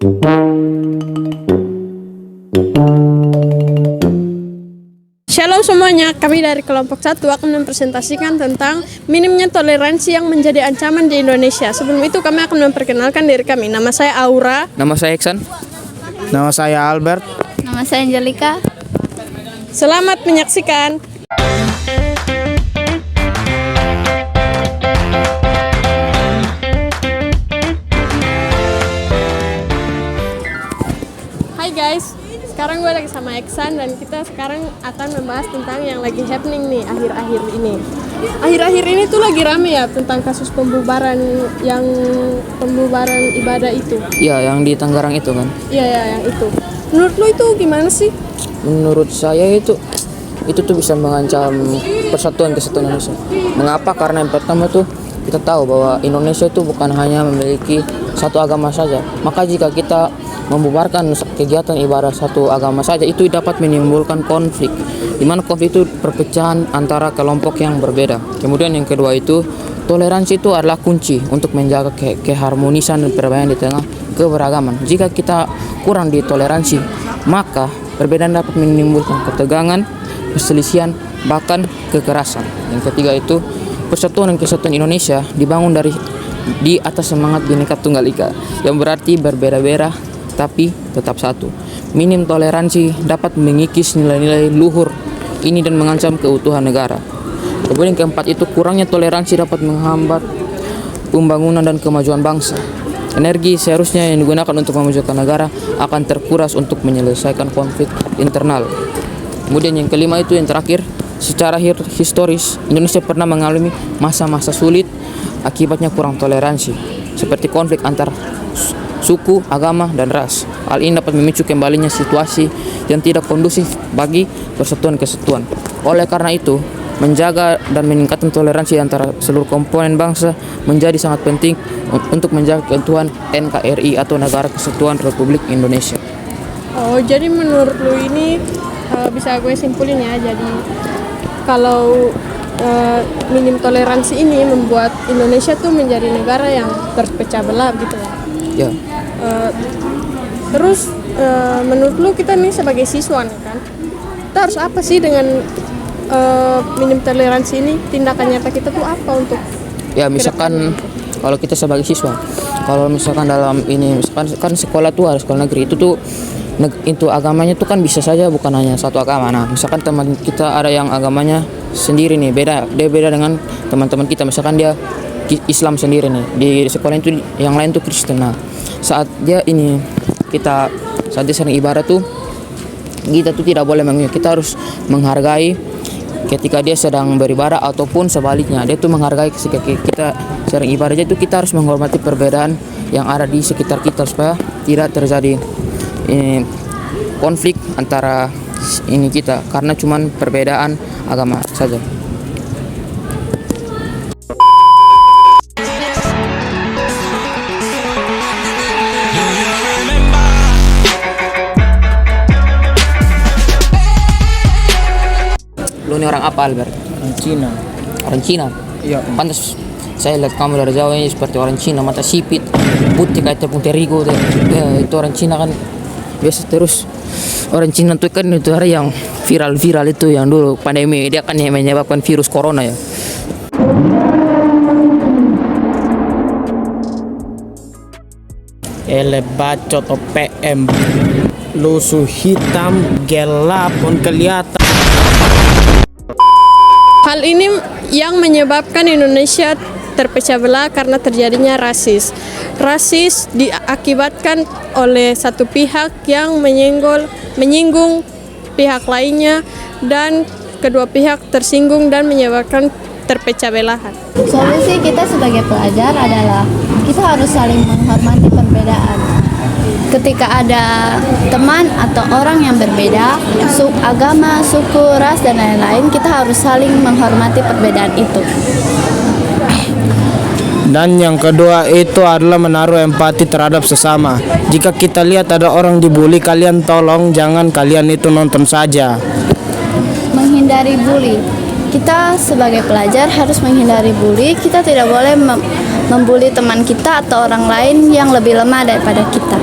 Shalom semuanya, kami dari kelompok 1 akan mempresentasikan tentang minimnya toleransi yang menjadi ancaman di Indonesia. Sebelum itu kami akan memperkenalkan diri kami. Nama saya Aura. Nama saya Iksan. Nama saya Albert. Nama saya Angelika. Selamat menyaksikan. Hai guys, sekarang gue lagi sama Iksan dan kita sekarang akan membahas tentang yang lagi happening nih akhir-akhir ini. Akhir-akhir ini tuh lagi rame ya tentang kasus pembubaran ibadah itu. Iya, yang di Tangerang itu kan. Iya ya, yang itu. Menurut lo itu gimana sih? Menurut saya itu tuh bisa mengancam persatuan kesatuan Indonesia. Mengapa? Karena yang pertama tuh kita tahu bahwa Indonesia itu bukan hanya memiliki satu agama saja. Maka jika kita membubarkan kegiatan ibadah satu agama saja, itu dapat menimbulkan konflik, di mana konflik itu perpecahan antara kelompok yang berbeda. Kemudian yang kedua itu, toleransi itu adalah kunci untuk menjaga keharmonisan dan perbedaan di tengah keberagaman. Jika kita kurang di toleransi, maka perbedaan dapat menimbulkan ketegangan, perselisihan, bahkan kekerasan. Yang ketiga itu, persatuan dan kesatuan Indonesia dibangun di atas semangat Bhinneka Tunggal Ika, yang berarti berbeda-beda tapi tetap satu. Minim toleransi dapat mengikis nilai-nilai luhur ini dan mengancam keutuhan negara. Kemudian keempat itu, kurangnya toleransi dapat menghambat pembangunan dan kemajuan bangsa. Energi seharusnya yang digunakan untuk memajukan negara akan terkuras untuk menyelesaikan konflik internal. Kemudian yang kelima itu, yang terakhir, secara historis Indonesia pernah mengalami masa-masa sulit akibatnya kurang toleransi, seperti konflik antar suku, agama, dan ras. Hal ini dapat memicu kembalinya situasi yang tidak kondusif bagi persatuan kesatuan. Oleh karena itu, menjaga dan meningkatkan toleransi antara seluruh komponen bangsa menjadi sangat penting untuk menjaga keutuhan NKRI atau Negara Kesatuan Republik Indonesia. Oh, jadi menurut lu ini bisa gue simpulin ya, jadi kalau minim toleransi ini membuat Indonesia tuh menjadi negara yang terpecah belah gitu ya. Ya. Terus menurut lu kita nih sebagai siswa nih kan, kita harus apa sih dengan minim toleransi ini? Tindakan nyata kita tuh apa untuk? Ya, misalkan kalau kita sebagai siswa, kalau misalkan dalam ini, misalkan kan sekolah tuh harus sekolah negeri itu agamanya tuh kan bisa saja bukan hanya satu agama. Nah, misalkan teman kita ada yang agamanya sendiri nih, dia beda dengan teman-teman kita. Misalkan dia Islam sendiri nih, di sekolah itu yang lain tuh Kristen. Nah, saat dia sering ibadah tuh, kita tuh tidak boleh kita harus menghargai ketika dia sedang beribadah, ataupun sebaliknya dia tuh menghargai ketika kita sering ibadah itu. Kita harus menghormati perbedaan yang ada di sekitar kita supaya tidak terjadi konflik antara kita karena cuman perbedaan agama saja. Lu ini orang apa, Albert? Orang Cina. Orang Cina? Iya. Pantas saya lihat kamu dari jauh ini seperti orang Cina, mata sipit, putih kayak tepung terigu. Ya, itu orang Cina kan biasa terus. Orang Cina tuh kan itu hari yang viral itu yang dulu pandemi, dia kan yang menyebabkan virus corona ya. Bacot OPM, lusuh hitam gelap pun kelihatan. Hal ini yang menyebabkan Indonesia terpecah belah karena terjadinya rasis. Rasis diakibatkan oleh satu pihak yang menyinggung pihak lainnya, dan kedua pihak tersinggung dan menyebabkan terpecah belahan. Solusi kita sebagai pelajar adalah kita harus saling menghormati perbedaan. Ketika ada teman atau orang yang berbeda, agama, suku, ras, dan lain-lain, kita harus saling menghormati perbedaan itu. Dan yang kedua itu adalah menaruh empati terhadap sesama. Jika kita lihat ada orang dibully, kalian tolong jangan kalian itu nonton saja. Menghindari bully. Kita sebagai pelajar harus menghindari bully. Kita tidak boleh membuli teman kita atau orang lain yang lebih lemah daripada kita.